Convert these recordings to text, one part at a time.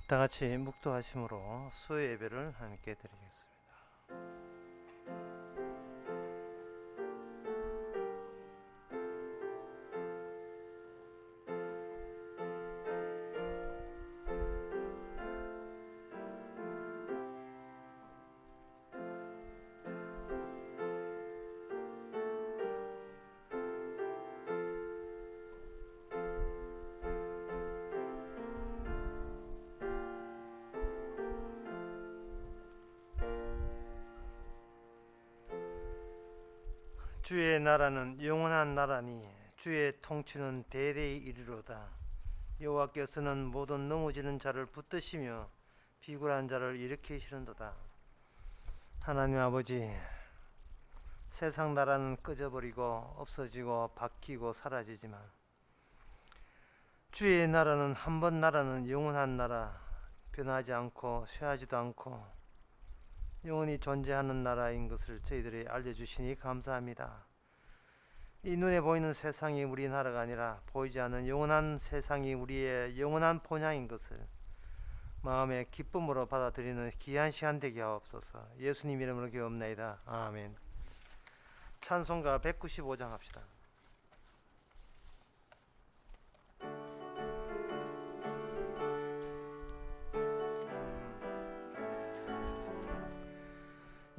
다 같이 묵도하심으로 수요 예배를 함께 드리겠습니다. 주의 나라는 영원한 나라니 주의 통치는 대대에 이르로다. 여호와께서는 모든 넘어지는 자를 붙드시며 비굴한 자를 일으키시는도다. 하나님 아버지, 세상 나라는 꺼져버리고 없어지고 바뀌고 사라지지만 주의 나라는 한 번 나라는 영원한 나라, 변하지 않고 쇠하지도 않고 영원히 존재하는 나라인 것을 저희들이 알려주시니 감사합니다. 이 눈에 보이는 세상이 우리 나라가 아니라 보이지 않는 영원한 세상이 우리의 영원한 본향인 것을 마음의 기쁨으로 받아들이는 귀한 시간 되게 하옵소서. 예수님 이름으로 기도합나이다. 아멘. 찬송가 195장 합시다.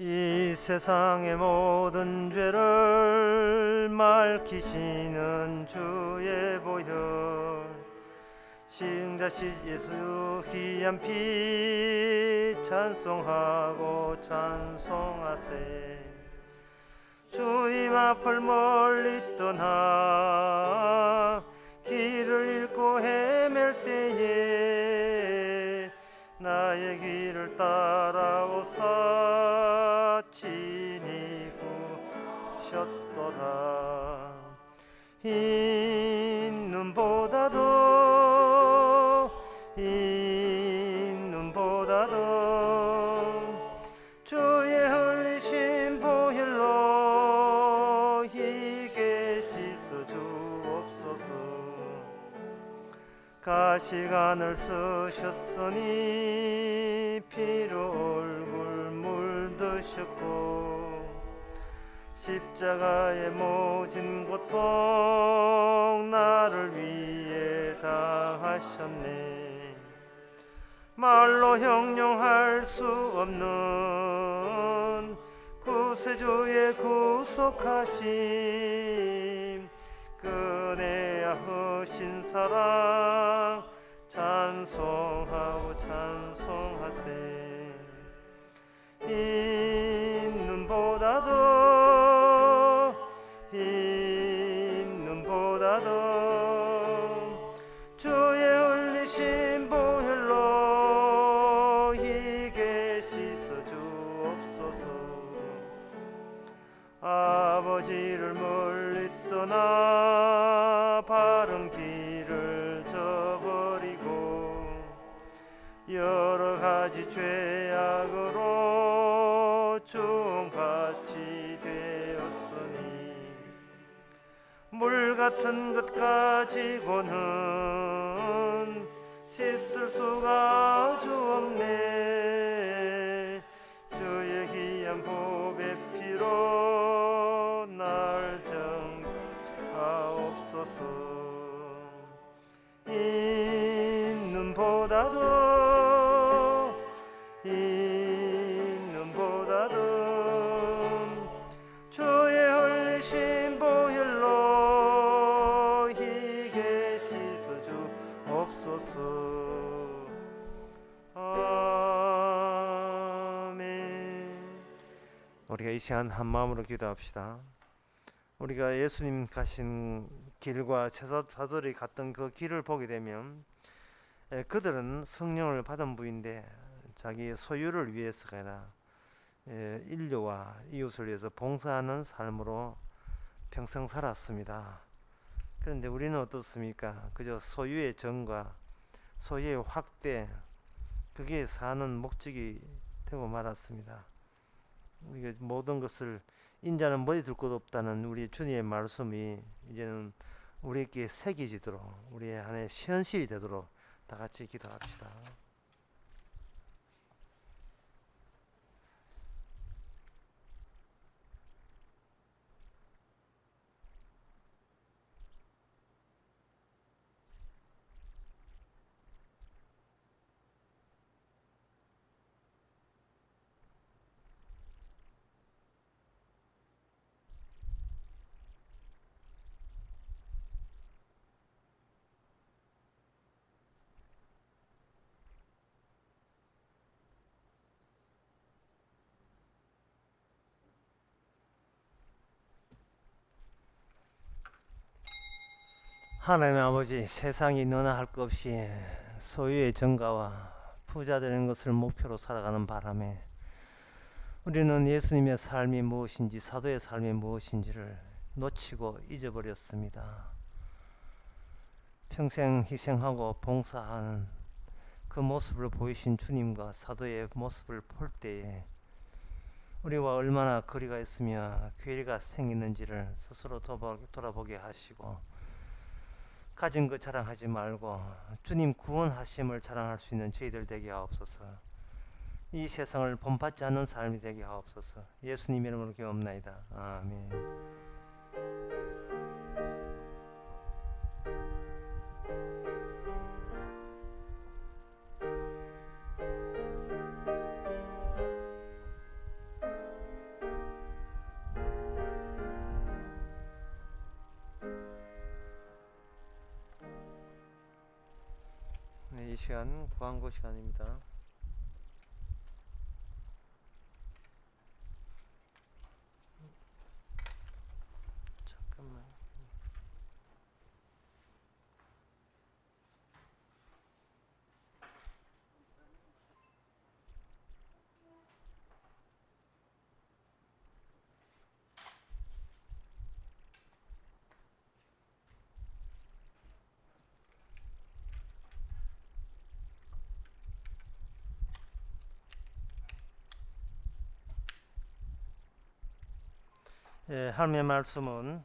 이 세상의 모든 죄를 맑히시는 주의 보혈, 시흥자시 예수 귀한 피 찬송하고 찬송하세. 주님 앞을 멀리 떠나 길을 잃고 헤맬 때에 나의 길을 따라오사 친히 구셨도다. 흰 눈보다도 주의 흘리신 보혈로 희게 씻어 주옵소서. 가시관을 쓰셨으니 피로 얼굴 물드셨고 십자가의 모진 고통 나를 위해 당하셨네. 말로 형용할 수 없는 구세주의 구속하심, 그네하신 사랑 찬송하고 찬송하세. 흰 눈보다도 주의 흘리신 보혈로 희게 씻어 주옵소서. 아버지를 멀리 떠나 바른 길을 저버리고 여러 가지 죄악으로 종같이 되었으니 물 같은 것 가지고는 씻을 수가 아주 없네. 주의 귀한 보배 피로 날 정하옵소서. 흰 눈보다도 주의 흘리신 보혈로 희게 씻어 주옵소서. 아멘. 우리가 이 시간 한 마음으로 기도합시다. 우리가 예수님 가신 길과 제사장들이 갔던 그 길을 보게 되면 그들은 성령을 받은 부인데 자기의 소유를 위해서가 아니라 인류와 이웃을 위해서 봉사하는 삶으로 평생 살았습니다. 그런데 우리는 어떻습니까? 그저 소유의 정과 소유의 확대, 그게 사는 목적이 되고 말았습니다. 우리가 모든 것을 인자는 머리 둘 곳 없다는 우리 주님의 말씀이 이제는 우리에게 새기지도록 우리의 안에 현실이 되도록 다 같이 기도합시다. 하나님 아버지, 세상이 너나 할 것 없이 소유의 정가와 부자 되는 것을 목표로 살아가는 바람에 우리는 예수님의 삶이 무엇인지, 사도의 삶이 무엇인지를 놓치고 잊어버렸습니다. 평생 희생하고 봉사하는 그 모습을 보이신 주님과 사도의 모습을 볼 때에 우리와 얼마나 거리가 있으며 괴리가 생기는지를 스스로 돌아보게 하시고, 가진 것 자랑하지 말고 주님 구원하심을 자랑할 수 있는 저희들 되게 하옵소서. 이 세상을 본받지 않는 삶이 되게 하옵소서. 예수님 이름으로 기도합나이다. 아멘. 네, 이 시간 광고 시간입니다. 잠깐만. 예, 하나님의 말씀은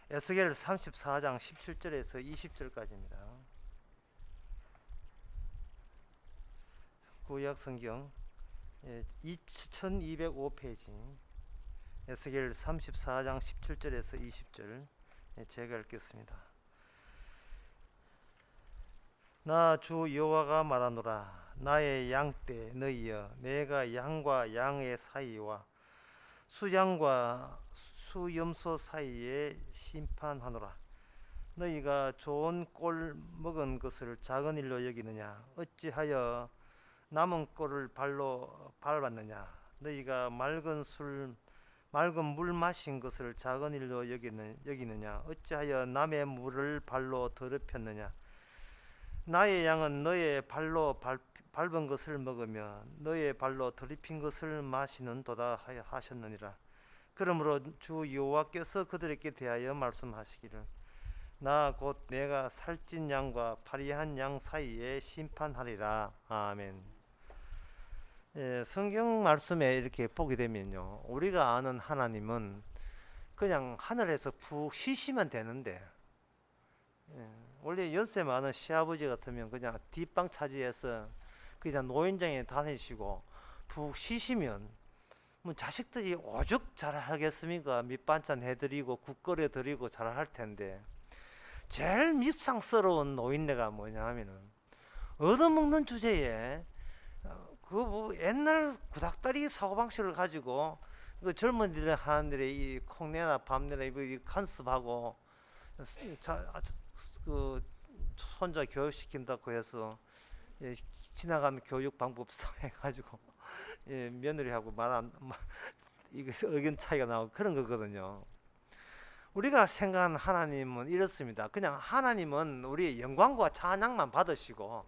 에스겔 34장 17절에서 20절까지입니다. 구약 성경 2205페이지 에스겔 34장 17절에서 20절 제가 읽겠습니다. 나 주 여호와가 말하노라. 나의 양떼 너희여, 내가 양과 양의 사이와 수양과 수염소 사이에 심판하노라. 너희가 좋은 꼴 먹은 것을 작은 일로 여기느냐? 어찌하여 남은 꼴을 발로 밟았느냐? 너희가 맑은 물 마신 것을 작은 일로 여기느냐? 어찌하여 남의 물을 발로 더럽혔느냐? 나의 양은 너의 발로 밟은 것을 먹으며 너의 발로 더럽힌 것을 마시는 도다 하셨느니라. 그러므로 주 여호와께서 그들에게 대하여 말씀하시기를, 나 곧 내가 살찐 양과 파리한 양 사이에 심판하리라. 아멘. 예, 성경 말씀에 이렇게 보게 되면요, 우리가 아는 하나님은 그냥 하늘에서 푹 쉬시면 되는데, 원래 연세 많은 시아버지 같으면 그냥 뒷방 차지해서 그냥 노인장에 다니시고 푹 쉬시면 뭐 자식들이 오죽 잘하겠습니까? 밑반찬 해드리고 국 끓여드리고 잘할 텐데, 제일 밉상스러운 노인네가 뭐냐 하면은 얻어먹는 주제에 그 뭐 옛날 구닥다리 사고방식을 가지고 그 젊은이들 하는 일에 이 콩내나 밤내나 이 간섭하고 그 손자 교육시킨다고 해서 지나간 교육 방법상 해가지고 며느리하고 이거 의견 차이가 나오고 그런 거거든요. 우리가 생각하는 하나님은 이렇습니다. 그냥 하나님은 우리의 영광과 찬양만 받으시고,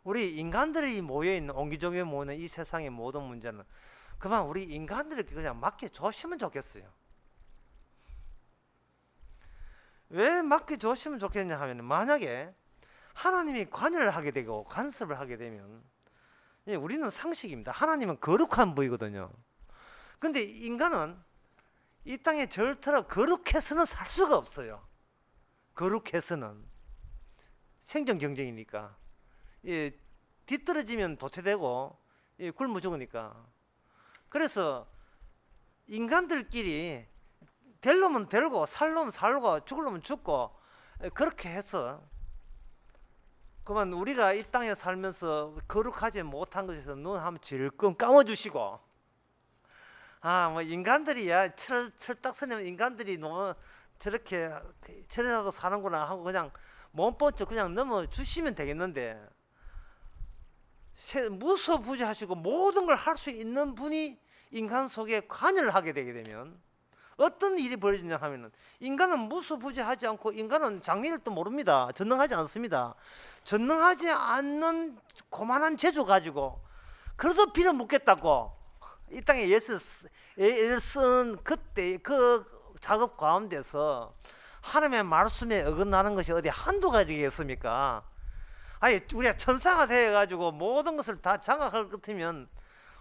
우리 인간들이 모여있는, 옹기종기 모이는 이 세상의 모든 문제는 그만 우리 인간들이 그냥 맡겨 주시면 좋겠어요. 왜 맡겨 주시면 좋겠냐 하면, 만약에 하나님이 관여를 하게 되고 간섭을 하게 되면, 우리는 상식입니다. 하나님은 거룩한 분이거든요. 근데 인간은 이 땅에 절대로 거룩해서는 살 수가 없어요. 거룩해서는 생존 경쟁이니까. 뒤떨어지면 도태되고 굶어 죽으니까. 그래서 인간들끼리 될 놈은 되고 살 놈은 살고 죽을 놈은 죽고 그렇게 해서, 그만 우리가 이 땅에 살면서 거룩하지 못한 것에서 눈 한번 질끈 감아주시고, 뭐 인간들이야 철딱서니면 인간들이 너무 저렇게 저래라도 사는구나 하고 그냥 몸번쩍 그냥 넘어주시면 되겠는데, 무소부지하시고 모든 걸 할 수 있는 분이 인간 속에 관여를 하게 되게 되면 어떤 일이 벌어지냐 하면은 인간은 무소부지하지 않고 인간은 장래일도 모릅니다. 전능하지 않습니다. 전능하지 않는 고만한 재주 가지고 그래도 빌어먹겠다고 이 땅에 애를 쓴 그때 그 작업 가운데서 하나님의 말씀에 어긋나는 것이 어디 한두 가지겠습니까? 아니 우리가 천사가 되어가지고 모든 것을 다 장악할 것 같으면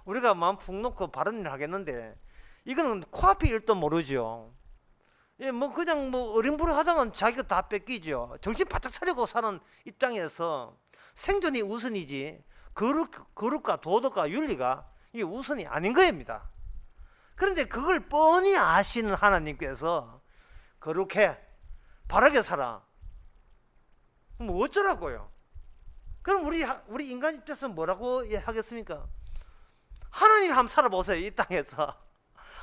우리가 마음 푹 놓고 바른 일을 하겠는데 이거는 코앞의 일도 모르죠. 예, 뭐 그냥 뭐 어림부림하다가 자기가 다 뺏기죠. 정신 바짝 차리고 사는 입장에서 생존이 우선이지 거룩과 도덕과 윤리가 이게 우선이 아닌 거입니다. 그런데 그걸 뻔히 아시는 하나님께서 거룩해 바르게 살아 뭐 어쩌라고요? 그럼 우리 인간 입장에서 뭐라고 하겠습니까? 하나님 한번 살아보세요. 이 땅에서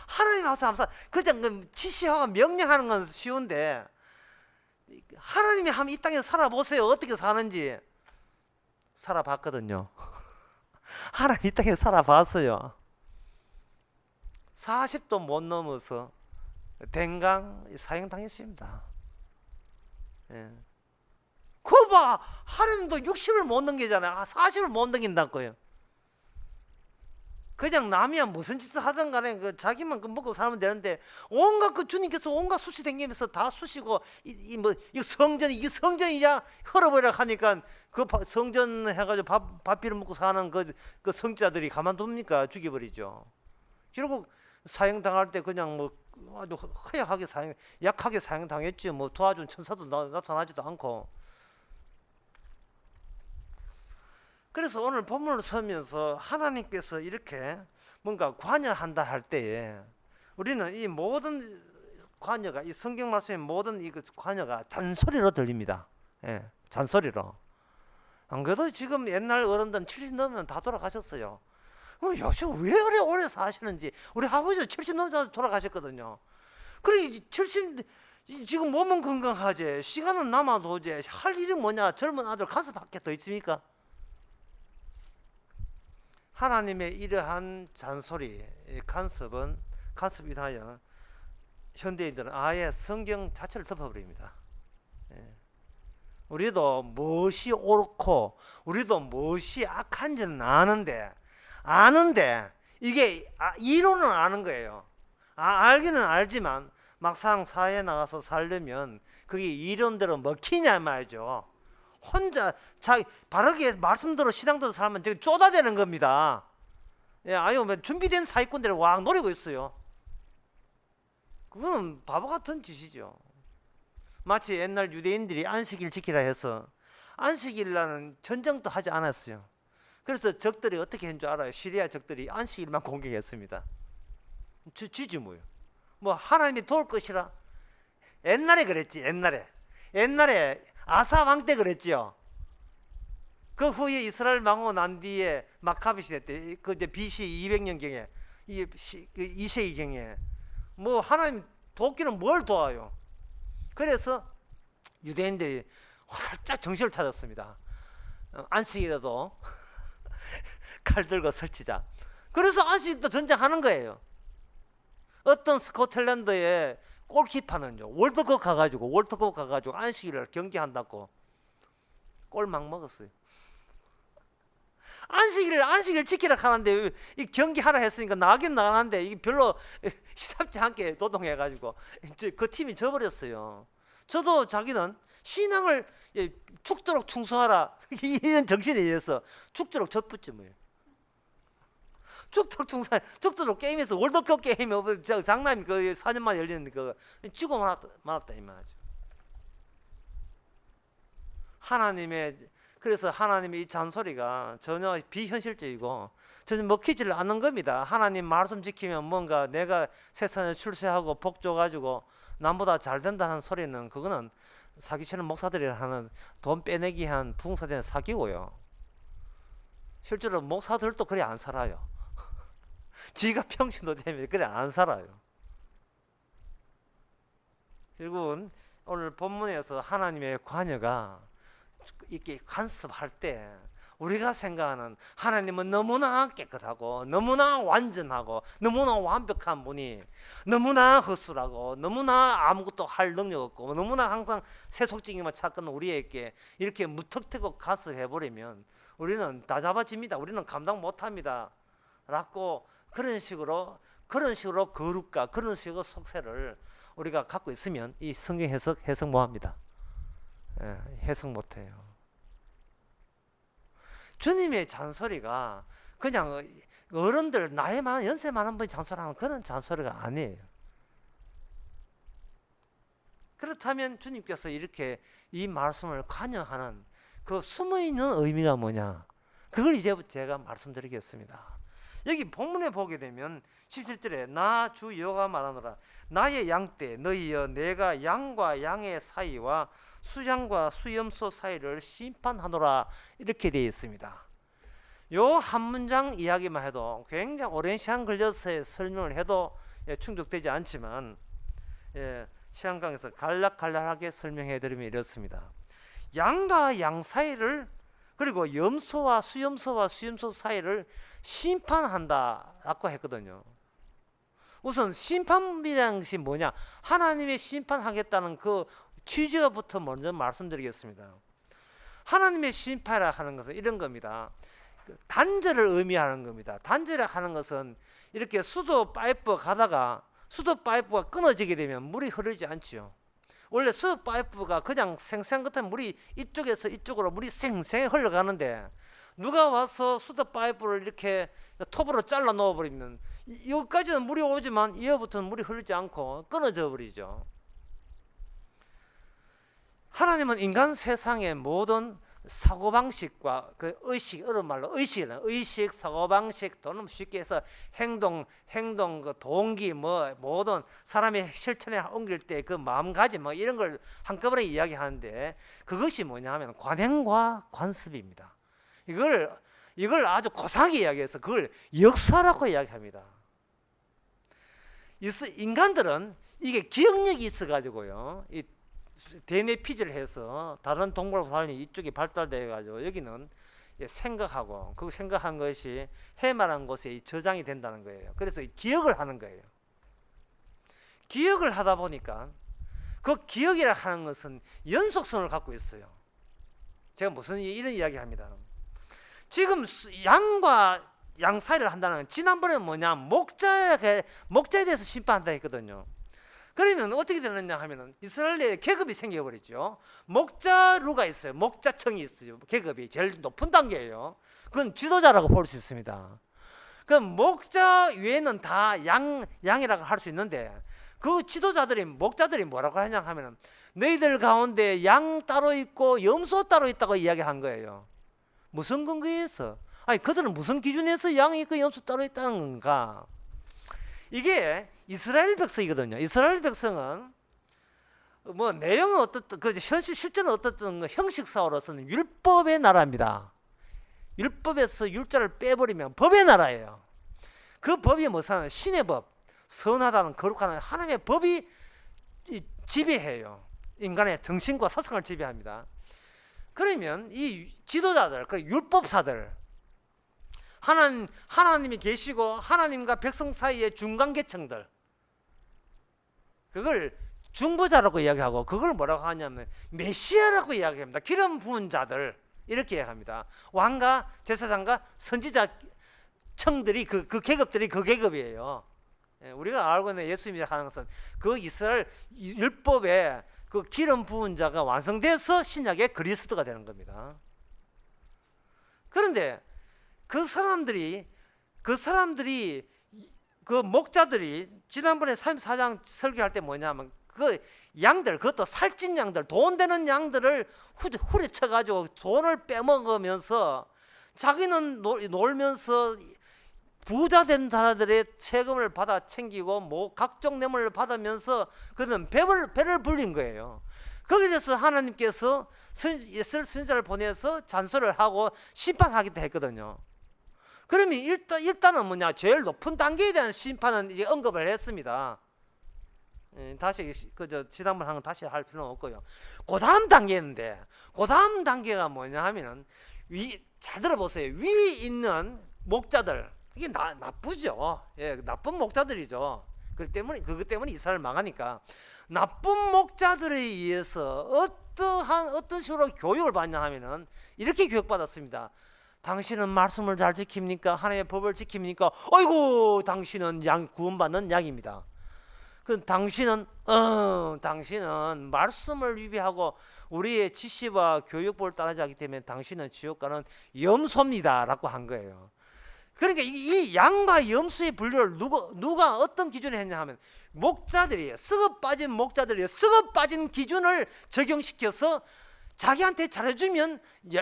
하나님 한번 살아. 그냥 지시하고 명령하는 건 쉬운데 하나님이 한번 이 땅에서 살아보세요. 어떻게 사는지. 살아봤거든요. 하나님 이 땅에 살아봤어요. 40도 못 넘어서 댕강 사형당했습니다. 예. 그거 봐, 하나님도 60을 못 넘기잖아요. 40을 못 넘긴다고요. 그냥 남이야 무슨 짓을 하든 간에 그 자기만 그 먹고 살면 되는데 온갖 그 주님께서 온갖 수시 댕기면서 다 수시고 이 이게 성전이야 헐어버려 하니까 그 성전 해가지고 밥 비를 먹고 사는 그 성자들이 가만둡니까? 죽여버리죠. 결국 사형 당할 때 그냥 뭐 아주 허약하게 약하게 사형 당했지 뭐 도와준 천사도 나타나지도 않고. 그래서 오늘 본문을 서면서 하나님께서 이렇게 뭔가 관여한다 할 때에 우리는 이 모든 관여가 이 성경 말씀의 모든 이 관여가 잔소리로 들립니다. 예, 잔소리로. 안 그래도 지금 옛날 어른들은 70 넘으면 다 돌아가셨어요. 요새 왜 그래 오래 사시는지. 우리 아버지도 70 넘자 돌아가셨거든요. 그래 70 지금 몸은 건강하지 시간은 남아도 이제 할 일이 뭐냐. 젊은 아들 간섭밖에 더 있습니까? 하나님의 이러한 잔소리, 간섭은 인하여 현대인들은 아예 성경 자체를 덮어버립니다. 우리도 무엇이 옳고 우리도 무엇이 악한지는 아는데 이게 이론은 아는 거예요. 알기는 알지만 막상 사회에 나가서 살려면 그게 이론대로 먹히냐 말이죠. 혼자 자기 바르게 말씀대로 신앙대로 살면 저기 쪼다되는 겁니다. 예, 아유 준비된 사기꾼들이 왕 노리고 있어요. 그거는 바보 같은 짓이죠. 마치 옛날 유대인들이 안식일 지키라 해서 안식일날은 전쟁도 하지 않았어요. 그래서 적들이 어떻게 한 줄 알아요? 시리아 적들이 안식일만 공격했습니다. 지지 뭐요? 뭐 하나님이 도울 것이라. 옛날에 그랬지. 옛날에 아사 왕 때 그랬죠. 그 후에 이스라엘 망하고 난 뒤에 마카비 시대 때, 그 이제 BC 200년경에, 2세기경에, 뭐 하나님 돕기는 뭘 도와요? 그래서 유대인들이 살짝 정신을 찾았습니다. 안식일에도 칼 들고 설치자. 그래서 안식일도 전쟁하는 거예요. 어떤 스코틀랜드의 골키퍼는요, 월드컵 가가지고 안식일을 경기한다고 골 막 먹었어요. 안식일 지키라 하는데 이 경기하라 했으니까 나긴 나가는데 이게 별로 시답지 않게 도동해가지고 이제 그 팀이 져버렸어요. 저도 자기는 신앙을 죽도록 충성하라 이런 정신에 의해서 죽도록 젖붙지 뭐예요. 죽도록 게임에서 월드컵 게임 장남이 그 4년 만에 열리는 그 지고 말았다 이 말이죠. 그래서 하나님의 이 잔소리가 전혀 비현실적이고 전혀 먹히지를 않는 겁니다. 하나님 말씀 지키면 뭔가 내가 세상에 출세하고 복 줘가지고 남보다 잘 된다는 소리는 그거는 사기치는 목사들이 하는 돈 빼내기 한 붕사되는 사기고요. 실제로 목사들도 그래 안 살아요. 지가 평신도 되면 그래 안 살아요. 결국은 오늘 본문에서 하나님의 관여가 이렇게 간섭할 때 우리가 생각하는 하나님은 너무나 깨끗하고 너무나 완전하고 너무나 완벽한 분이 너무나 허술하고 너무나 아무것도 할 능력 없고 너무나 항상 세속적인만 찾는 우리에게 이렇게 무턱대고 가습해버리면 우리는 다 잡아집니다. 우리는 감당 못합니다 라고 그런 식으로 거룩과 그런 식으로 속세를 우리가 갖고 있으면 이 성경 해석 뭐합니다? 해석 못해요. 주님의 잔소리가 그냥 어른들 나이 많은 연세 많은 분이 잔소리하는 그런 잔소리가 아니에요. 그렇다면 주님께서 이렇게 이 말씀을 관여하는 그 숨어있는 의미가 뭐냐, 그걸 이제 제가 말씀드리겠습니다. 여기 본문에 보게 되면 17절에 나 주 여호와가 말하노라 나의 양떼 너희여 내가 양과 양의 사이와 수양과 수염소 사이를 심판하노라 이렇게 되어 있습니다. 요 한 문장 이야기만 해도 굉장히 오랜 시간 걸려서 설명을 해도 충족되지 않지만 시간강에서 간략하게 설명해 드리면 이렇습니다. 양과 양 사이를 그리고 염소와 수염소 사이를 심판한다라고 했거든요. 우선 심판이라는 것이 뭐냐, 하나님의 심판하겠다는 그 취지부터 먼저 말씀드리겠습니다. 하나님의 심판이라 하는 것은 이런 겁니다. 단절을 의미하는 겁니다. 단절을 하는 것은 이렇게 수도 파이프 가다가 수도 파이프가 끊어지게 되면 물이 흐르지 않지요. 원래 수도 파이프가 그냥 생생 같은 물이 이쪽에서 이쪽으로 물이 생생히 흘러가는데 누가 와서 수도 파이프를 이렇게 톱으로 잘라 놓아버리면 여기까지는 물이 오지만 이어부터는 물이 흐르지 않고 끊어져 버리죠. 하나님은 인간 세상의 모든 사고방식과 그 의식, 어려운 말로 의식, 사고방식, 또는 쉽게 해서 행동, 그 동기, 모든 사람의 실천에 옮길 때 그 마음가짐, 이런 걸 한꺼번에 이야기하는데 그것이 뭐냐 하면 관행과 관습입니다. 이걸 아주 고상하게 이야기해서 그걸 역사라고 이야기합니다. 인간들은 이게 기억력이 있어가지고요. 이 DNA 피즈를 해서 다른 동물과 달리 이쪽이 발달되어 가지고 여기는 생각하고 그 생각한 것이 해마란 곳에 저장이 된다는 거예요. 그래서 기억을 하는 거예요. 기억을 하다 보니까 그 기억이라 하는 것은 연속성을 갖고 있어요. 제가 무슨 이런 이야기 합니다. 지금 양과 양 사이를 한다는 건 지난번에 뭐냐, 목자에 대해서 심판한다 했거든요. 그러면 어떻게 되느냐 하면은 이스라엘에 계급이 생겨버리죠. 목자루가 있어요. 목자청이 있어요. 계급이 제일 높은 단계예요. 그건 지도자라고 볼 수 있습니다. 그럼 목자 외에는 다 양이라고 할 수 있는데 그 목자들이 뭐라고 하냐 하면은 너희들 가운데 양 따로 있고 염소 따로 있다고 이야기한 거예요. 무슨 근거에서? 아니 그들은 무슨 기준에서 양이 있고 염소 따로 있다는 건가? 이게 이스라엘 백성이거든요. 이스라엘 백성은 내용은 어떻든 실제는 어떻든 형식상으로서는 율법의 나라입니다. 율법에서 율자를 빼버리면 법의 나라예요. 그 법이 뭐냐면 신의 법, 선하다는 거룩한 하나님의 법이 지배해요. 인간의 정신과 사상을 지배합니다. 그러면 이 지도자들, 그 율법사들, 하나님이 계시고 하나님과 백성 사이의 중간계층들, 그걸 중보자라고 이야기하고 그걸 뭐라고 하냐면 메시아라고 이야기합니다. 기름 부은 자들 이렇게 이야기합니다. 왕과 제사장과 선지자 청들이 그 계급들이 그 계급이에요. 우리가 알고 있는 예수님이 하는 것은 그 이스라엘 율법의 그 기름 부은 자가 완성돼서 신약의 그리스도가 되는 겁니다. 그런데 그 사람들이 그 목자들이 지난번에 34장 설교할 때 뭐냐면 그 양들, 그것도 살찐 양들, 돈 되는 양들을 후려쳐가지고 돈을 빼먹으면서 자기는 놀면서 부자 된 사람들의 세금을 받아 챙기고 각종 뇌물을 받으면서 그는 배를 불린 거예요. 거기에 대해서 하나님께서 선지자를 보내서 잔소리를 하고 심판하겠다 했거든요. 그러면 일단은 뭐냐, 제일 높은 단계에 대한 심판은 이제 언급을 했습니다. 다시 지난번 한 건 다시 할 필요는 없고요. 그 다음 단계인데, 그 다음 단계가 뭐냐 하면은 잘 들어보세요. 위에 있는 목자들, 이게 나쁘죠. 예, 나쁜 목자들이죠. 그것 때문에 이스라엘 망하니까. 나쁜 목자들에 의해서 어떤 식으로 교육을 받냐 하면은 이렇게 교육받았습니다. 당신은 말씀을 잘 지킵니까? 하나님의 법을 지킵니까? 어이구, 당신은 구원받는 양입니다. 당신은 말씀을 위배하고 우리의 지시와 교육법을 따르지 않기 때문에 당신은 지옥 가는 염소입니다 라고 한 거예요. 그러니까 이 양과 염소의 분류를 누가 어떤 기준에 했냐 하면 목자들이, 썩어 빠진 목자들이 썩어 빠진 기준을 적용시켜서 자기한테 잘해주면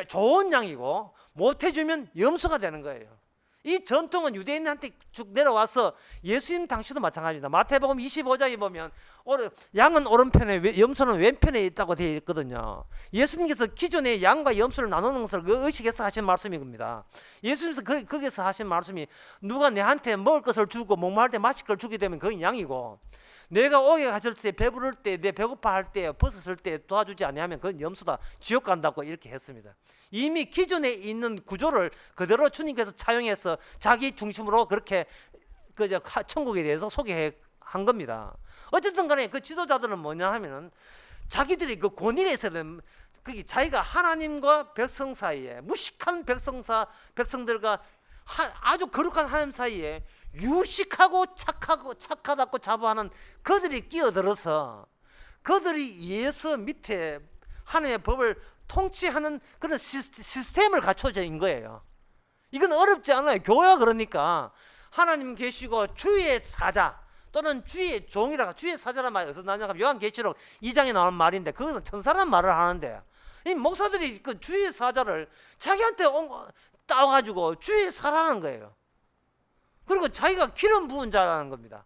좋은 양이고 못해주면 염소가 되는 거예요. 이 전통은 유대인한테 쭉 내려와서 예수님 당시도 마찬가지입니다. 마태복음 25장에 보면 양은 오른편에 염소는 왼편에 있다고 되어 있거든요. 예수님께서 기존에 양과 염소를 나누는 것을 의식해서 하신 말씀이 겁니다. 예수님께서 거기서 하신 말씀이 누가 내한테 먹을 것을 주고 목마를 때 마실 걸 주게 되면 그건 양이고, 내가 오게 가질 때, 배부를 때, 내 배고파할 때, 벗었을 때 도와주지 아니하면 그건 염소다, 지옥 간다고 이렇게 했습니다. 이미 기존에 있는 구조를 그대로 주님께서 차용해서 자기 중심으로 그렇게 천국에 대해서 소개한 겁니다. 어쨌든 간에 그 지도자들은 뭐냐 하면은 자기들이 그 권위가 있어야 되는, 그게 자기가 하나님과 백성 사이에, 무식한 백성들과 아주 거룩한 하나님 사이에 유식하고 착하다고 자부하는 그들이 끼어들어서 그들이 예수 밑에 하나님의 법을 통치하는 그런 시스템을 갖춰져 있는 거예요. 이건 어렵지 않아요. 교회가 그러니까 하나님 계시고 주의 사자 또는 주의 종이라, 주의 사자란 말이 어디서 나냐 하면 요한계시록 2장에 나오는 말인데, 그것은 천사란 말을 하는데, 이 목사들이 그 주의 사자를 자기한테 따와가지고 주의 사라는 거예요. 그리고 자기가 기름 부은 자라는 겁니다.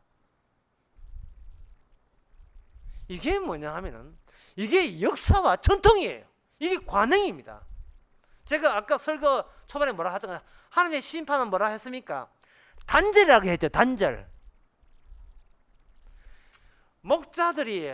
이게 뭐냐 하면은 이게 역사와 전통이에요. 이게 관행입니다. 제가 아까 설교 초반에 뭐라 하더라, 하나님의 심판은 뭐라 했습니까? 단절이라고 했죠. 단절. 목자들이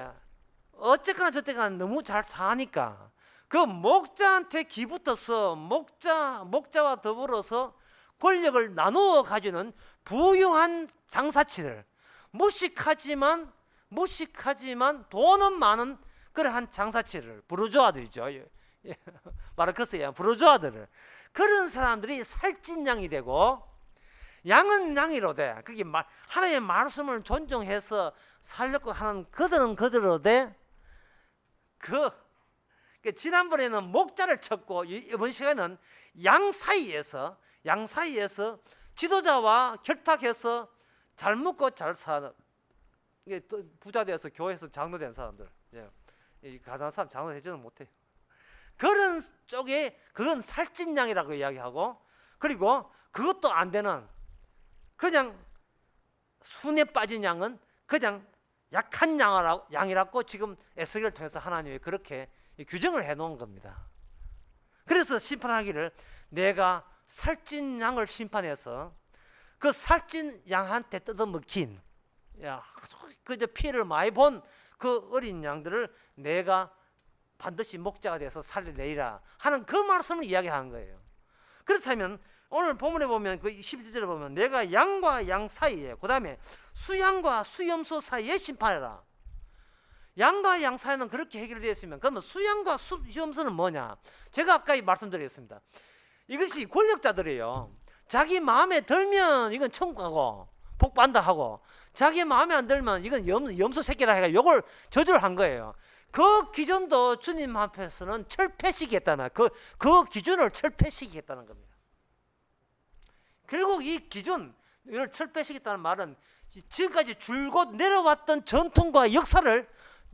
어쨌거나 저쨌거나 너무 잘 사니까 그 목자한테 기붙어서 목자와 더불어서 권력을 나누어 가지는 부유한 장사치들, 무식하지만 돈은 많은 그러한 장사치들, 부르주아들이죠. 마르크스야, 부르주아들을. 그런 사람들이 살찐 양이 되고 양은 양이로 돼. 그게 하나님의 말씀을 존중해서 살려고 하는 그들은 그대로 돼. 지난번에는 목자를 쳤고 이번 시간에는 양 사이에서 지도자와 결탁해서 잘 먹고 잘 사는, 부자 되어서 교회에서 장로 된 사람들, 가난한 사람 장로 되지는 못해요. 그런 쪽에 그건 살찐 양이라고 이야기하고, 그리고 그것도 안 되는 그냥 순에 빠진 양은 그냥 약한 양이라고 지금 에스겔을 통해서 하나님이 그렇게 규정을 해놓은 겁니다. 그래서 심판하기를, 내가 살찐 양을 심판해서 그 살찐 양한테 뜯어먹힌, 그저 피해를 많이 본 그 어린 양들을 내가 반드시 목자가 돼서 살려내리라 하는 그 말씀을 이야기하는 거예요. 그렇다면 오늘 본문에 보면 그 11절에 보면 내가 양과 양 사이에, 그 다음에 수양과 수염소 사이에 심판해라. 양과 양 사이는 그렇게 해결되어 있으면, 그러면 수양과 수염소는 뭐냐? 제가 아까 말씀드렸습니다. 이것이 권력자들이에요. 자기 마음에 들면 이건 천국 가고 복 받는다 하고, 자기 마음에 안 들면 이건 염소 새끼라 해가 요걸 저주한 거예요. 그 기준도 주님 앞에서는 철폐시키겠다는, 그 기준을 철폐시키겠다는 겁니다. 결국 이 기준을 철폐시키겠다는 말은 지금까지 줄곧 내려왔던 전통과 역사를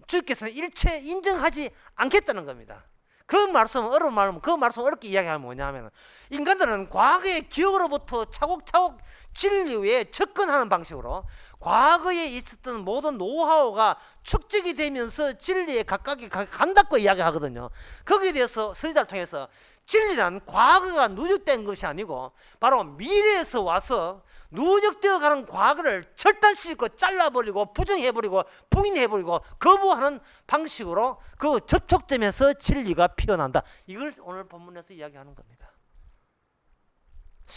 주께서는 일체 인정하지 않겠다는 겁니다. 그 말씀은 어려운 말은, 그 말씀 어렵게 이야기하면 뭐냐면, 인간들은 과거의 기억으로부터 차곡차곡 진리에 접근하는 방식으로 과거에 있었던 모든 노하우가 축적이 되면서 진리에 가깝게 간다고 이야기하거든요. 거기에 대해서 서기자를 통해서 진리란 과거가 누적된 것이 아니고 바로 미래에서 와서 누적되어 가는 과거를 절단시키고 잘라버리고 부정해버리고 부인해버리고 거부하는 방식으로 그 접촉점에서 진리가 피어난다. 이걸 오늘 본문에서 이야기하는 겁니다.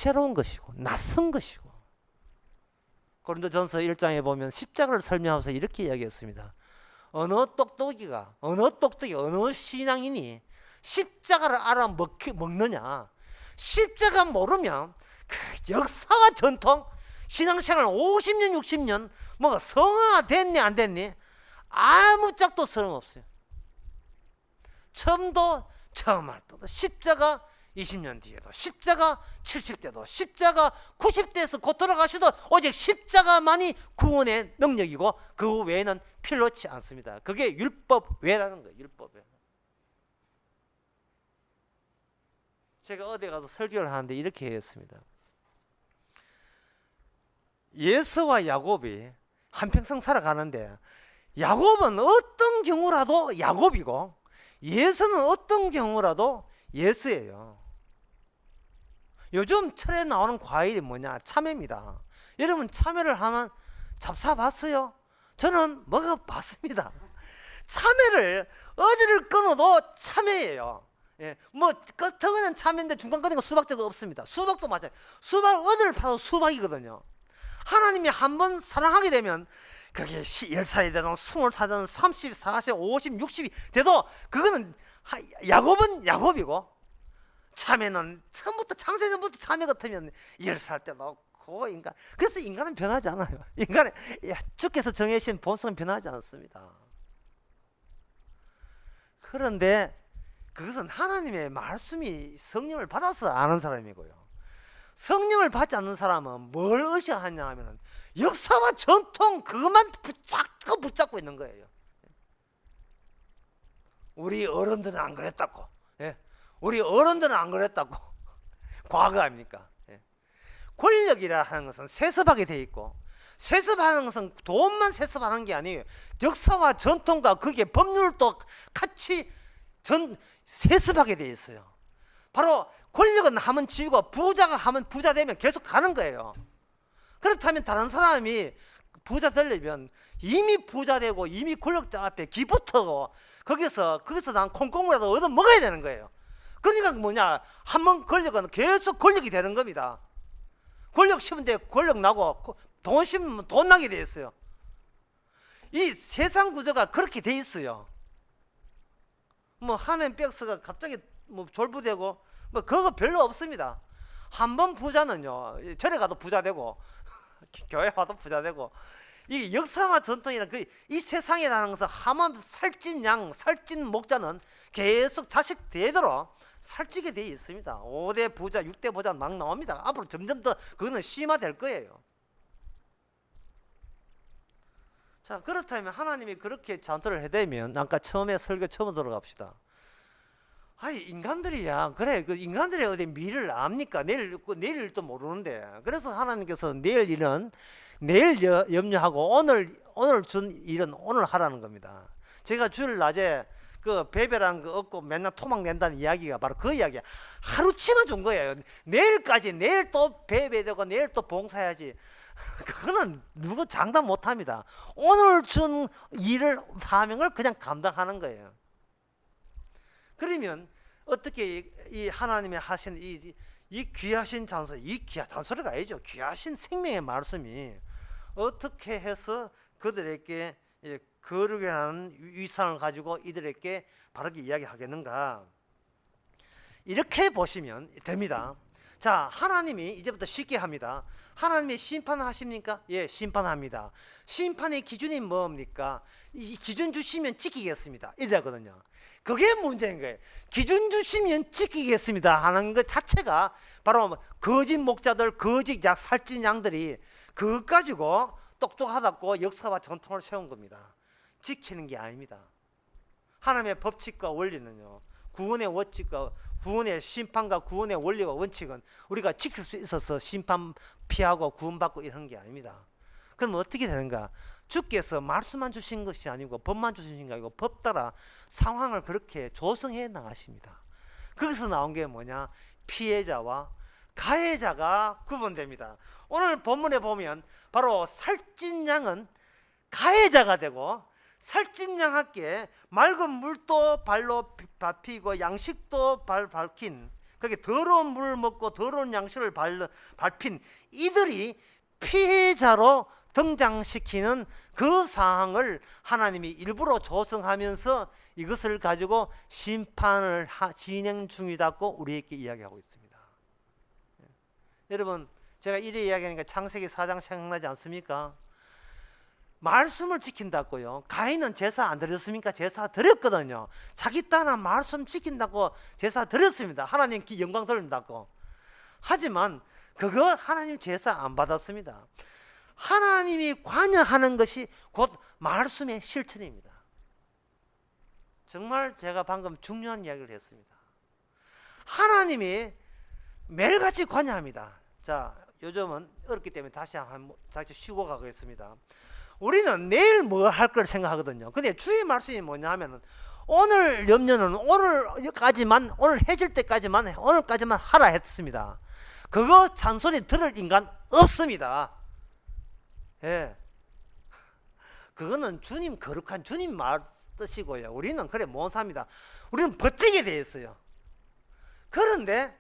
새로운 것이고 낯선 것이고. 고린도전서 1장에 보면 십자가를 설명하면서 이렇게 이야기했습니다. 어느 똑똑이가 어느 신앙인이 십자가를 알아먹느냐. 십자가 모르면 그 역사와 전통, 신앙생활 50년 60년 뭐가 성화가 됐니 안 됐니 아무 짝도 소용없어요. 처음 할 때도 십자가, 20년 뒤에도 십자가, 70대도 십자가, 90대에서 곧 돌아가셔도 오직 십자가만이 구원의 능력이고 그 외에는 필요치 않습니다. 그게 율법 외라는 거예요. 율법 외. 제가 어디 가서 설교를 하는데 이렇게 했습니다. 예수와 야곱이 한평생 살아가는데 야곱은 어떤 경우라도 야곱이고 예수는 어떤 경우라도 예수예요. 요즘 철에 나오는 과일이 뭐냐? 참외입니다. 여러분 참외를 하면 잡숴봤어요? 저는 먹어봤습니다. 참외를 어디를 끊어도 참외예요. 예, 뭐 끝은 참외인데 중간 끝은 수박자가 없습니다. 수박도 맞아요. 수박 어디를 파도 수박이거든요. 하나님이 한번 사랑하게 되면 그게 10살이 되든 20살이든 30, 40, 50, 60이 돼도 그거는 야곱은 야곱이고 참외는 처음부터 창세전부터 참외 같으면 10살 때도 그 인간. 그래서 인간은 변하지 않아요. 인간은 주께서 정해주신 본성은 변하지 않습니다. 그런데 그것은 하나님의 말씀이 성령을 받아서 아는 사람이고요. 성령을 받지 않는 사람은 뭘 의식하냐 하면 역사와 전통 그것만 붙잡고 있는 거예요. 우리 어른들은 안 그랬다고. 예. 우리 어른들은 안 그랬다고. 과거 아닙니까? 예. 권력이라 하는 것은 세습하게 돼 있고 세습하는 것은 돈만 세습하는 게 아니에요. 역사와 전통과 그게 법률도 같이 세습하게 돼 있어요. 바로 권력은 하면 지우고 부자가 하면 부자 되면 계속 가는 거예요. 그렇다면 다른 사람이 부자 되려면 이미 부자 되고 이미 권력자 앞에 기붙어고 거기서 난 콩콩이라도 얻어 먹어야 되는 거예요. 그러니까 뭐냐, 한번 권력은 계속 권력이 되는 겁니다. 권력 심은 데 권력 나고 돈 심으면 돈 나게 돼 있어요. 이 세상 구조가 그렇게 돼 있어요. 뭐 하나님 백스가 갑자기 뭐 졸부되고 뭐 그거 별로 없습니다. 한 번 부자는요 절에 가도 부자 되고 교회 와도 부자 되고 이 역사와 전통이란 이 세상이라는 것은 하면 살찐 양, 살찐 목자는 계속 자식 대대로 살찌게 돼 있습니다. 5대 부자, 6대 부자 막 나옵니다. 앞으로 점점 더 그거는 심화될 거예요. 자, 그렇다면 하나님이 그렇게 잔토를 해대면 아까 처음에 설교 처음 들어갑시다. 아니 인간들이야 그래 그 인간들이 어디 미래를 압니까? 내일 일도 모르는데. 그래서 하나님께서 내일 일은 내일 염려하고 오늘 준 일은 오늘 하라는 겁니다. 제가 주일 낮에 그 배배란 거 얻고 맨날 토막 낸다는 이야기가 바로 그 이야기야. 하루치만 준 거예요. 내일까지 내일 또 배배되고 내일 또 봉사해야지. 그거는 누구 장담 못합니다. 오늘 준 일을 사명을 그냥 감당하는 거예요. 그러면 어떻게 이 하나님이 하신 이 귀하신 잔소, 잔소리가 아니죠. 귀하신 생명의 말씀이 어떻게 해서 그들에게 거룩에 하는 위상을 가지고 이들에게 바르게 이야기하겠는가. 이렇게 보시면 됩니다. 자, 하나님이 이제부터 쉽게 합니다. 하나님이 심판하십니까? 예, 심판합니다. 심판의 기준이 뭡니까? 이 기준 주시면 지키겠습니다. 이러거든요. 그게 문제인 거예요. 기준 주시면 지키겠습니다 하는 것 자체가 바로 거짓 목자들, 거짓 살찐 양들이 그것 가지고 똑똑하다고 역사와 전통을 세운 겁니다. 지키는 게 아닙니다. 하나님의 법칙과 원리는요, 구원의 원칙과 구원의 심판과 구원의 원리와 원칙은 우리가 지킬 수 있어서 심판 피하고 구원받고 이런 게 아닙니다. 그럼 어떻게 되는가? 주께서 말씀만 주신 것이 아니고 법만 주신 게 아니고 법 따라 상황을 그렇게 조성해 나가십니다. 거기서 나온 게 뭐냐? 피해자와 가해자가 구분됩니다. 오늘 본문에 보면 바로 살찐 양은 가해자가 되고 살찐 양에게 맑은 물도 발로 밟히고 양식도 발 밝힌 그게 더러운 물을 먹고 더러운 양식을 밟힌 이들이 피해자로 등장시키는 그 상황을 하나님이 일부러 조성하면서 이것을 가지고 심판을 진행 중이다고 우리에게 이야기하고 있습니다. 여러분, 제가 이래 이야기하니까 창세기 4장 생각나지 않습니까? 말씀을 지킨다고요. 가인은 제사 안 드렸습니까? 제사 드렸거든요. 자기 딸은 말씀 지킨다고 제사 드렸습니다. 하나님 영광 돌린다고. 하지만 그거 하나님 제사 안 받았습니다. 하나님이 관여하는 것이 곧 말씀의 실천입니다. 정말 제가 방금 중요한 이야기를 했습니다. 하나님이 매일같이 관여합니다. 자, 요즘은 어렵기 때문에 다시 쉬고 가겠습니다. 우리는 내일 뭐 할 걸 생각하거든요. 근데 주의 말씀이 뭐냐 하면은 오늘 염려는 오늘까지만, 오늘 해질 때까지만, 오늘까지만 하라 했습니다. 그거 잔소리 들을 인간 없습니다. 예. 그거는 주님, 거룩한 주님 말 뜻이고요. 우리는 그래 못 삽니다. 우리는 버티게 돼 있어요. 그런데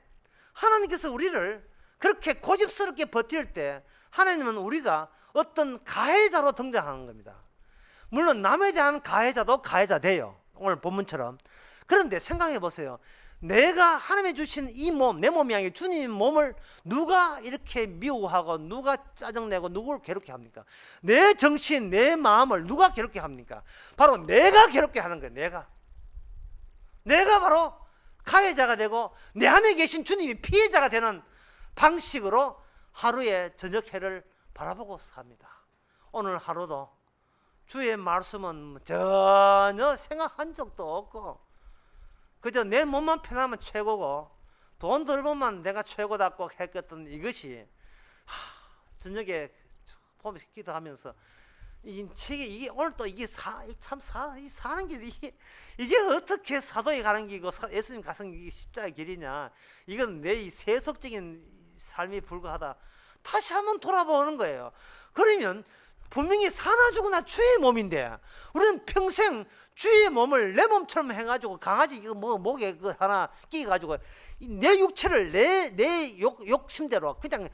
하나님께서 우리를 그렇게 고집스럽게 버틸 때 하나님은 우리가 어떤 가해자로 등장하는 겁니다. 물론 남에 대한 가해자도 가해자 돼요. 오늘 본문처럼. 그런데 생각해 보세요. 내가 하나님이 주신 이 몸, 내 몸이 아니고 주님의 몸을 누가 이렇게 미워하고 누가 짜증내고 누구를 괴롭게 합니까? 내 정신, 내 마음을 누가 괴롭게 합니까? 바로 내가 괴롭게 하는 거예요. 내가 바로 가해자가 되고 내 안에 계신 주님이 피해자가 되는 방식으로 하루의 저녁 해를 바라보고 삽니다. 오늘 하루도 주의 말씀은 전혀 생각한 적도 없고 그저 내 몸만 편하면 최고고 돈 덜 벌면 내가 최고다고 했던 이것이 저녁에 보면서 기도하면서 이게 오늘 또 이게 사는 게 이게 어떻게 사도에 가는 길이고 예수님 가신 게 십자가의 길이냐, 이건 내 이 세속적인 삶이 불과하다. 다시 한번 돌아보는 거예요. 그러면 분명히 사나 죽으나 주의 몸인데 우리는 평생 주의 몸을 내 몸처럼 해가지고 강아지 이거 뭐 목에 그 하나 끼가지고 내 육체를 내 욕심대로 그냥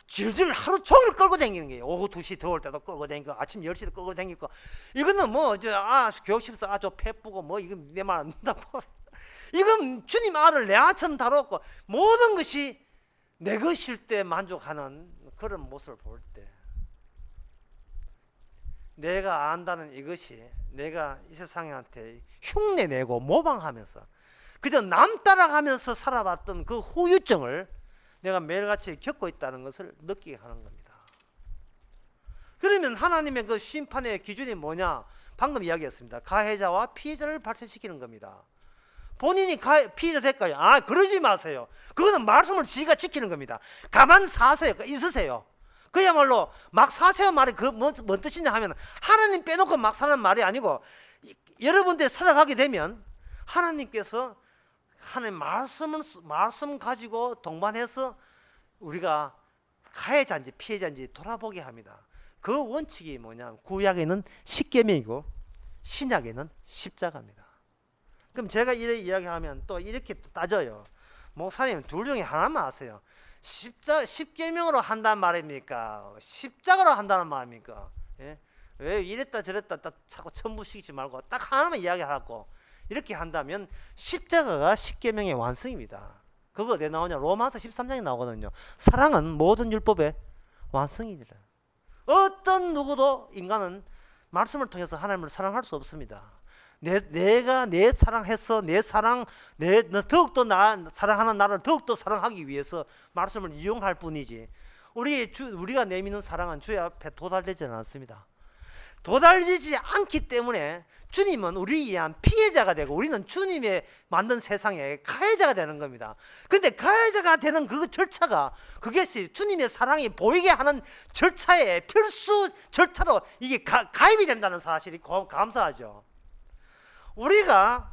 질질 하루 종일 끌고 다니는 거예요. 오후 2시 더울 때도 끌고 다니고 아침 10시도 끌고 다니고 이거는 뭐 교육심에서 저 패쁘고 뭐 이거 내 말 안 듣는다고 이건 주님 아를 내 아처럼 다뤘고 모든 것이 내 것일 때 만족하는 그런 모습을 볼 때 내가 안다는 이것이 내가 이 세상한테 흉내내고 모방하면서 그저 남 따라가면서 살아봤던 그 후유증을 내가 매일같이 겪고 있다는 것을 느끼게 하는 겁니다. 그러면 하나님의 그 심판의 기준이 뭐냐? 방금 이야기했습니다. 가해자와 피해자를 발생시키는 겁니다. 본인이 피해자 될까요? 그러지 마세요. 그거는 말씀을 지가 지키는 겁니다. 가만 사세요. 있으세요. 그야말로 막 사세요 말이 뭔 뜻이냐 하면 하나님 빼놓고 막 사는 말이 아니고 여러분들 살아가게 되면 하나님께서 하나님 말씀 가지고 동반해서 우리가 가해자인지 피해자인지 돌아보게 합니다. 그 원칙이 뭐냐? 구약에는 십계명이고 신약에는 십자가입니다. 그럼 제가 이렇게 이야기하면 또 이렇게 따져요. 목사님 둘 중에 하나만 아세요. 십계명으로 한다는 말입니까? 십자가로 한다는 말입니까? 예? 왜 이랬다 저랬다 자꾸 첨부시키지 말고 딱 하나만 이야기하라고 이렇게 한다면 십자가가 십계명의 완성입니다. 그거 어디에 나오냐? 로마서 13장에 나오거든요. 사랑은 모든 율법의 완성이니라. 어떤 누구도 인간은 말씀을 통해서 하나님을 사랑할 수 없습니다. 내가 내 사랑해서 더욱더 사랑하는 나를 더욱더 사랑하기 위해서 말씀을 이용할 뿐이지 우리가 내미는 사랑은 주의 앞에 도달되지 않습니다. 도달되지 않기 때문에 주님은 우리에 의한 피해자가 되고 우리는 주님의 만든 세상의 가해자가 되는 겁니다. 근데 가해자가 되는 그 절차가 그것이 주님의 사랑이 보이게 하는 절차의 필수 절차로 이게 가입이 된다는 사실이 감사하죠. 우리가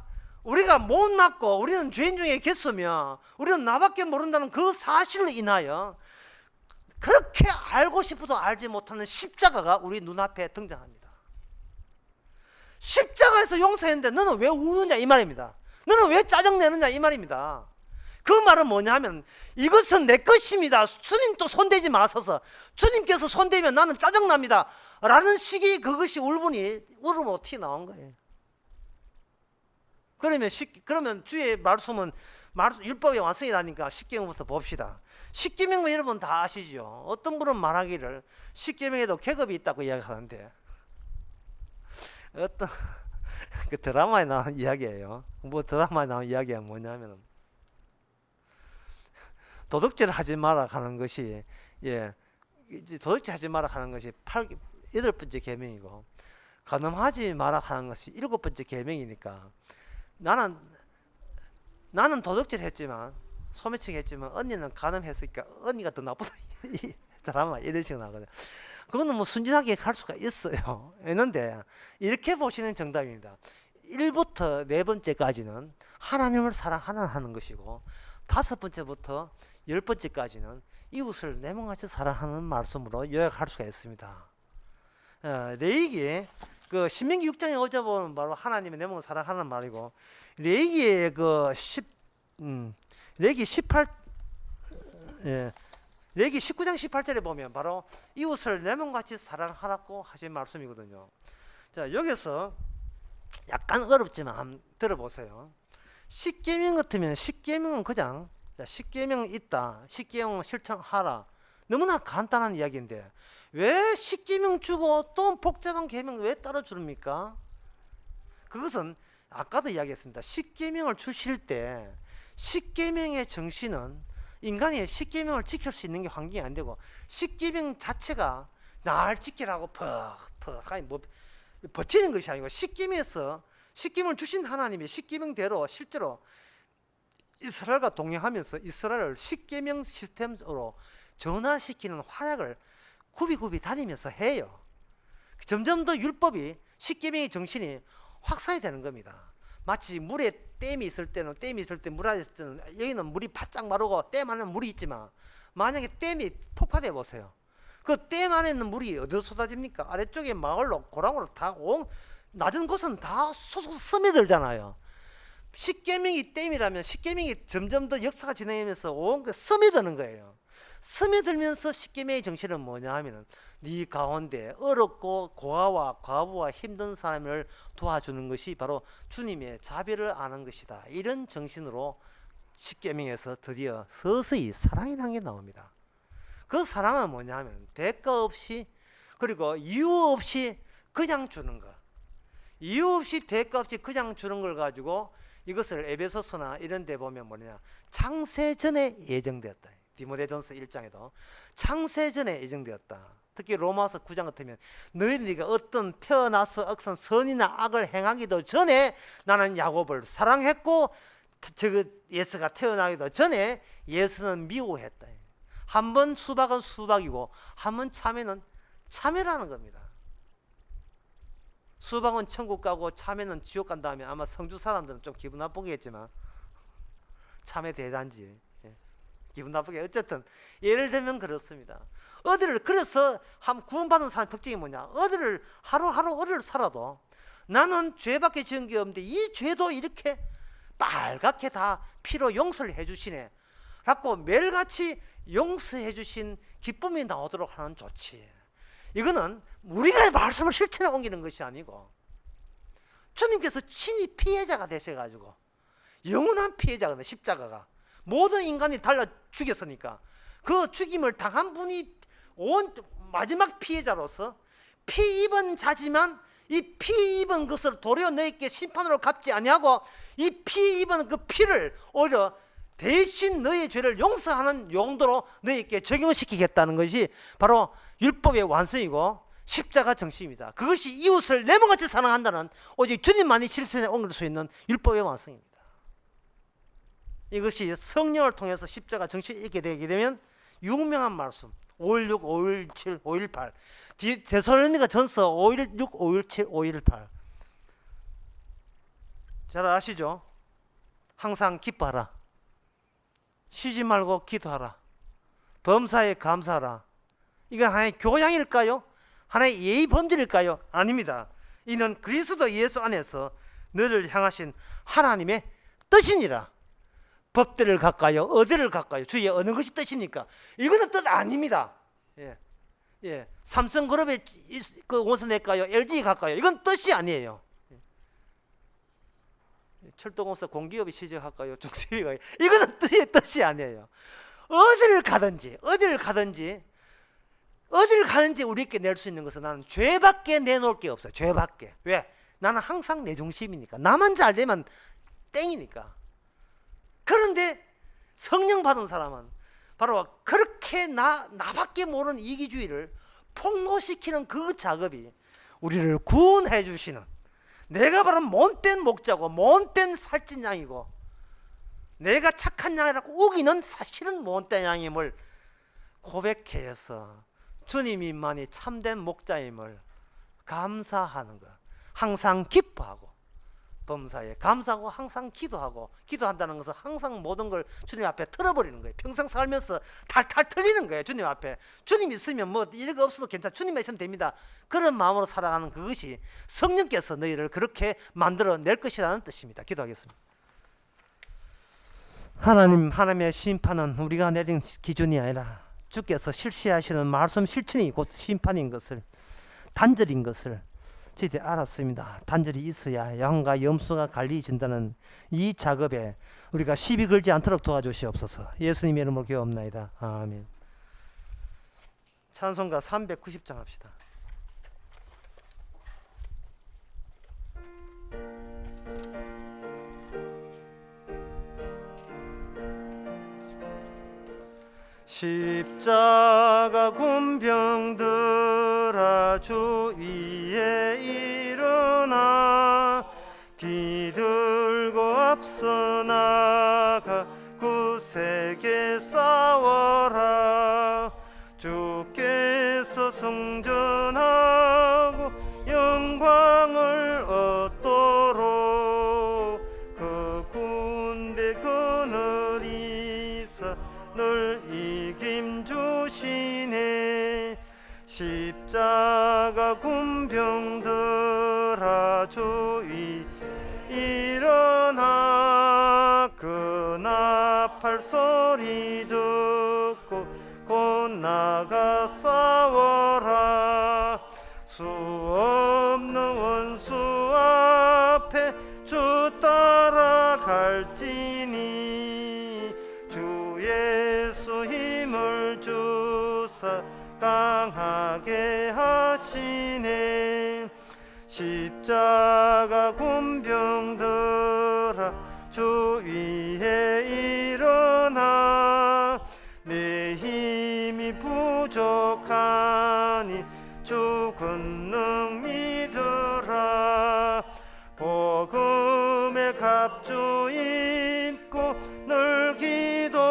못났고 우리는 죄인 중에 겠으며 우리는 나밖에 모른다는 그 사실로 인하여 그렇게 알고 싶어도 알지 못하는 십자가가 우리 눈앞에 등장합니다. 십자가에서 용서했는데 너는 왜 우느냐 이 말입니다. 너는 왜 짜증내느냐 이 말입니다. 그 말은 뭐냐면 이것은 내 것입니다. 주님 또 손대지 마소서. 주님께서 손대면 나는 짜증납니다. 라는 식의 그것이 울음으로 튀어나온 거예요. 그러면 주의 말씀은 율법의 완성이라니까 십계명부터 봅시다. 십계명 여러분 다 아시죠? 어떤 분은 말하기를 십계명에도 계급이 있다고 이야기하는데 어떤 그 드라마에 나온 이야기예요. 뭐 드라마에 나온 이야기가 뭐냐면 도둑질을 하지 마라 하는 것이 도둑질 하지 마라 하는 것이 8번째 계명이고 간음하지 마라 하는 것이 7번째 계명이니까 나는 도둑질 했지만 소매치기 했지만 언니는 간음했으니까 언니가 더 나쁘다. 이 드라마 이런 식으로 나거든요. 그거는 뭐 순진하게 갈 수가 있어요. 있는데 이렇게 보시는 정답입니다. 1부터 4번째까지는 하나님을 사랑하는 것이고 5번째부터 10번째까지는 이웃을 내 몸같이 사랑하는 말씀으로 요약할 수가 있습니다. 레위기 그 신명기 6장에 어제 보면 바로 하나님의 내 몸을 사랑하는 말이고 레위기의 레위기 19장 18절에 보면 바로 이웃을 내 몸같이 사랑하라고 하신 말씀이거든요. 자, 여기서 약간 어렵지만 한번 들어보세요. 십계명 같으면 십계명은 그냥 십계명 있다, 십계명 실천하라, 너무나 간단한 이야기인데 왜 십계명 주고 또 복잡한 계명 왜 따로 주릅니까? 그것은 아까도 이야기했습니다. 십계명을 주실 때 십계명의 정신은 인간이 십계명을 지킬 수 있는 게 환경이 안 되고 십계명 자체가 날 지키라고 퍽퍽하니 뭐 버티는 것이 아니고 십계명에서 십계명을 주신 하나님이 십계명대로 실제로 이스라엘과 동행하면서 이스라엘을 십계명 시스템으로 전환시키는 활약을 굽이굽이 다니면서 해요. 점점 더 율법이 십계명의 정신이 확산이 되는 겁니다. 마치 물에 댐이 있을 때는 물 안에 있을 때는 여기는 물이 바짝 마르고 댐 안에는 물이 있지만 만약에 댐이 폭파돼 보세요. 그 댐 안에 있는 물이 어디로 쏟아집니까? 아래쪽에 마을로 고랑으로 다 낮은 곳은 다 솟아서 스며들잖아요. 십계명이 댐이라면 십계명이 점점 더 역사가 진행하면서 온 게 스며드는 거예요. 스며들면서 십계명의 정신은 뭐냐 하면은 네 가운데 어렵고 고아와 과부와 힘든 사람을 도와주는 것이 바로 주님의 자비를 아는 것이다. 이런 정신으로 십계명에서 드디어 서서히 사랑이라는 게 나옵니다. 그 사랑은 뭐냐 하면 대가 없이 그리고 이유 없이 그냥 주는 것. 이유 없이 대가 없이 그냥 주는 걸 가지고 이것을 에베소서나 이런 데 보면 뭐냐 창세전에 예정되었다. 디모데전서 1장에도 창세전에 예정되었다. 특히 로마서 9장 같으면 너희들이 어떤 태어나서 억선 선이나 악을 행하기도 전에 나는 야곱을 사랑했고 예수가 태어나기도 전에 예수는 미워했다. 한 번 수박은 수박이고 한 번 참외는 참외라는 겁니다. 수박은 천국 가고 참외는 지옥 간다 하면 아마 성주 사람들은 좀 기분 나쁘겠지만 참외 대단지 기분 나쁘게 어쨌든 예를 들면 그렇습니다. 그래서 한 구원받은 사람 특징이 뭐냐, 하루하루 살아도 나는 죄밖에 지은 게 없는데 이 죄도 이렇게 빨갛게 다 피로 용서를 해주시네 라고 매일같이 용서해 주신 기쁨이 나오도록 하는 조치. 이거는 우리가 말씀을 실천에 옮기는 것이 아니고 주님께서 친히 피해자가 되셔가지고 영원한 피해자거든요. 십자가가 모든 인간이 달라 죽였으니까 그 죽임을 당한 분이 온 마지막 피해자로서 피 입은 자지만 이 피 입은 것을 도리어 너희께 심판으로 갚지 아니하고 이 피 입은 그 피를 오히려 대신 너희의 죄를 용서하는 용도로 너희에게 적용시키겠다는 것이 바로 율법의 완성이고 십자가 정신입니다. 그것이 이웃을 내 몸같이 사랑한다는 오직 주님만이 실천에 옮길 수 있는 율법의 완성입니다. 이것이 성령을 통해서 십자가 정신이 있게 되게 되면 유명한 말씀 516, 517, 518 데살로니가 전서 516, 517, 518 잘 아시죠? 항상 기뻐하라, 쉬지 말고 기도하라, 범사에 감사하라. 이건 하나의 교양일까요? 하나의 예의 범절일까요? 아닙니다. 이는 그리스도 예수 안에서 너를 향하신 하나님의 뜻이니라. 법대를 갈까요? 어디를 갈까요? 주의 어느 것이 뜻입니까? 이거는 뜻 아닙니다. 삼성그룹에 원서 낼까요? LG 갈까요? 이건 뜻이 아니에요. 철도공사 공기업이 취직할까요? 중소기업이 갈까요? 이거는 뜻이 아니에요. 어디를 가든지 우리께 낼 수 있는 것은 나는 죄밖에 내놓을 게 없어요. 죄밖에. 왜? 나는 항상 내 중심이니까. 나만 잘 되면 땡이니까. 그런데 성령 받은 사람은 바로 그렇게 나밖에 모르는 이기주의를 폭로시키는 그 작업이 우리를 구원해 주시는, 내가 바로 못된 목자고 못된 살찐 양이고 내가 착한 양이라고 우기는 사실은 못된 양임을 고백해서 주님이만이 참된 목자임을 감사하는 것, 항상 기뻐하고 범사에 감사하고 항상 기도한다는 것은 항상 모든 걸 주님 앞에 틀어버리는 거예요. 평생 살면서 탈탈 틀리는 거예요. 주님 앞에. 주님 있으면 뭐 이런 거 없어도 괜찮아, 주님만 있으면 됩니다. 그런 마음으로 살아가는 그것이 성령께서 너희를 그렇게 만들어낼 것이라는 뜻입니다. 기도하겠습니다. 하나님의 심판은 우리가 내린 기준이 아니라 주께서 실시하시는 말씀 실천이 곧 심판인 것을, 단절인 것을 저희들이 알았습니다. 단절이 있어야 양과 염소가 갈리진다는 이 작업에 우리가 시비 걸지 않도록 도와주시옵소서. 예수님의 이름으로 기도합나이다. 아멘. 찬송가 390장 합시다. 십자가 군병들아 주 위에 일어나 기들고 앞서 나가 굳세게 싸워라. 주께서 승전하고 영광을 얻도록 그 군대 그늘이사 늘 이김주시네. 십자가 군병들아 주 위 일어나 그 나팔 소리 듣고 곧 나가 싸워라. 수 없는 원수 앞에 주 따라갈지니 주 예수 힘을 주사 강하게 하시네. 십자가 군병들아 주 위에 일어나 내 힘이 부족하니 주 권능 믿으라. 복음의 갑주 입고 늘 기도하면서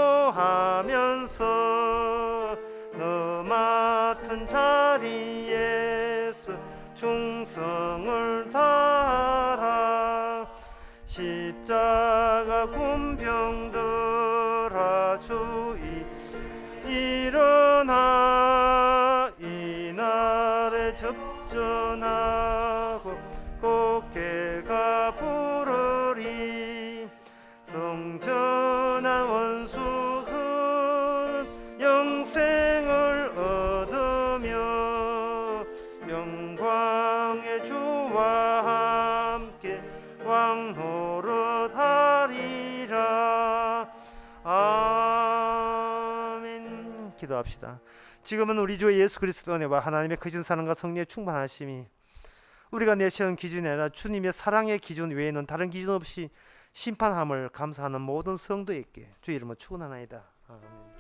너 맡은 자리에서 충성을 다하라. 십자가 군병들아 주 일어나 이날에 접전하고 곡해가 부르리. 성전한 원수은 영생을 얻으며 영광의 주와 함께 왕노릇하리라. 아멘. 기도합시다. 지금은 우리 주 예수 그리스도의 은혜와 하나님의 크신 사랑과 성령의 충만하심이 우리가 내세운 기준이 아니라 주님의 사랑의 기준 외에는 다른 기준 없이 심판함을 감사하는 모든 성도에게 주 이름으로 축원하나이다. 아멘.